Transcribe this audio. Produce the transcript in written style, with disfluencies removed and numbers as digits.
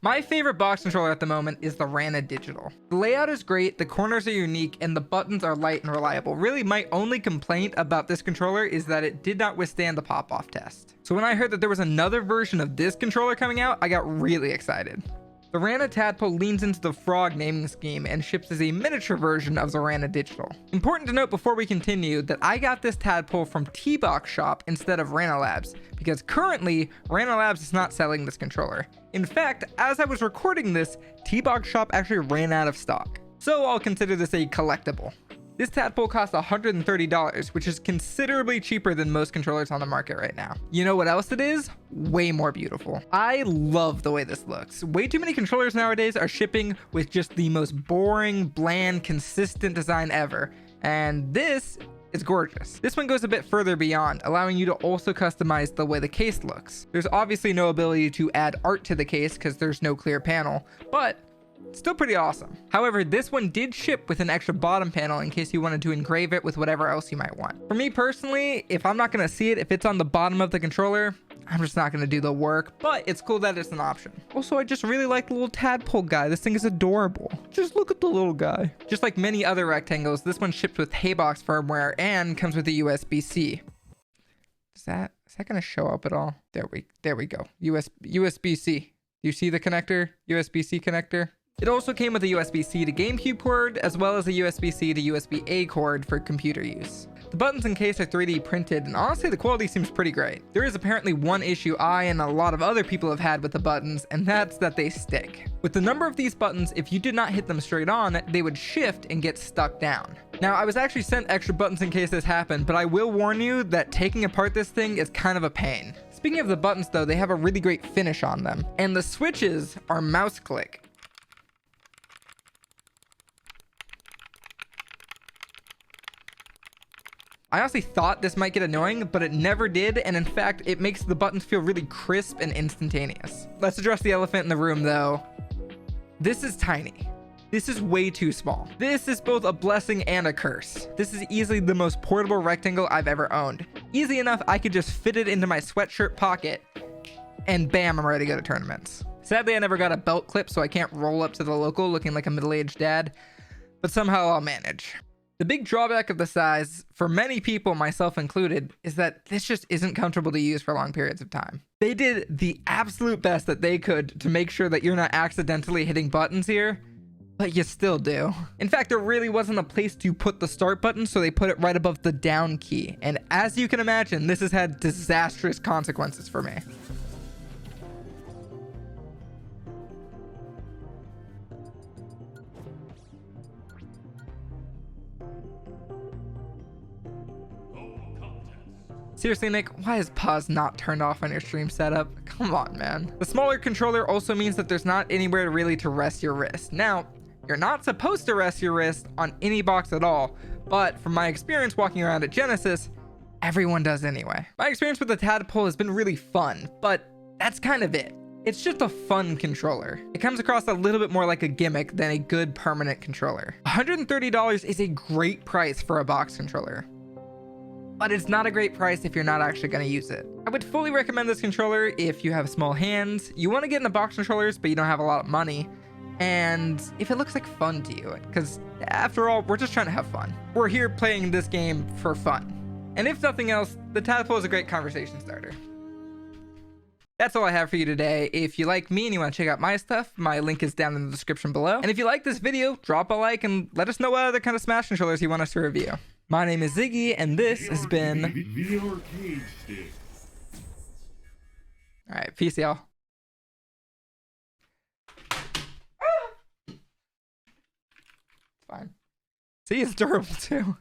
My favorite box controller at the moment is the Rana Digital. The layout is great, the corners are unique, and the buttons are light and reliable. Really, my only complaint about this controller is that it did not withstand the pop-off test. So when I heard that there was another version of this controller coming out, I got really excited. The Rana Tadpole leans into the Frog naming scheme and ships as a miniature version of the Rana Digital. Important to note before we continue that I got this Tadpole from T-Box Shop instead of Rana Labs, because currently Rana Labs is not selling this controller. In fact, as I was recording this, T-Box Shop actually ran out of stock. So I'll consider this a collectible. This Tadpole costs $130, which is considerably cheaper than most controllers on the market right now. You know what else it is? Way more beautiful. I love the way this looks. Way too many controllers nowadays are shipping with just the most boring, bland, consistent design ever. And this is gorgeous. This one goes a bit further beyond, allowing you to also customize the way the case looks. There's obviously no ability to add art to the case because there's no clear panel, but still pretty awesome. However, this one did ship with an extra bottom panel in case you wanted to engrave it with whatever else you might want. For me personally, if I'm not going to see it, if it's on the bottom of the controller, I'm just not going to do the work, but it's cool that it's an option. Also, I just really like the little Tadpole guy. This thing is adorable. Just look at the little guy. Just like many other rectangles, this one ships with Haybox firmware and comes with a USB-C. Is that going to show up at all? There we go. USB-C. Do you see the connector? USB-C connector? It also came with a USB-C to GameCube cord, as well as a USB-C to USB-A cord for computer use. The buttons and case are 3D printed, and honestly the quality seems pretty great. There is apparently one issue I and a lot of other people have had with the buttons, and that's that they stick. With the number of these buttons, if you did not hit them straight on, they would shift and get stuck down. Now, I was actually sent extra buttons in case this happened, but I will warn you that taking apart this thing is kind of a pain. Speaking of the buttons though, they have a really great finish on them, and the switches are mouse click. I honestly thought this might get annoying, but it never did, and in fact, it makes the buttons feel really crisp and instantaneous. Let's address the elephant in the room though. This is tiny. This is way too small. This is both a blessing and a curse. This is easily the most portable rectangle I've ever owned. Easy enough, I could just fit it into my sweatshirt pocket, and bam, I'm ready to go to tournaments. Sadly, I never got a belt clip, so I can't roll up to the local looking like a middle-aged dad, but somehow I'll manage. The big drawback of the size, for many people, myself included, is that this just isn't comfortable to use for long periods of time. They did the absolute best that they could to make sure that you're not accidentally hitting buttons here, but you still do. In fact, there really wasn't a place to put the start button, so they put it right above the down key. And as you can imagine, this has had disastrous consequences for me. Seriously, Nick, why is pause not turned off on your stream setup? Come on, man. The smaller controller also means that there's not anywhere really to rest your wrist. Now, you're not supposed to rest your wrist on any box at all, but from my experience walking around at Genesis, everyone does anyway. My experience with the Tadpole has been really fun, but that's kind of it. It's just a fun controller. It comes across a little bit more like a gimmick than a good permanent controller. $130 is a great price for a box controller, but it's not a great price if you're not actually going to use it. I would fully recommend this controller if you have small hands, you want to get into box controllers, but you don't have a lot of money, and if it looks like fun to you, because after all, we're just trying to have fun. We're here playing this game for fun. And if nothing else, the Tadpole is a great conversation starter. That's all I have for you today. If you like me and you want to check out my stuff, my link is down in the description below. And if you like this video, drop a like and let us know what other kind of Smash controllers you want us to review. My name is Ziggy, and this has been... Alright, peace, y'all. Fine. See, it's durable, too.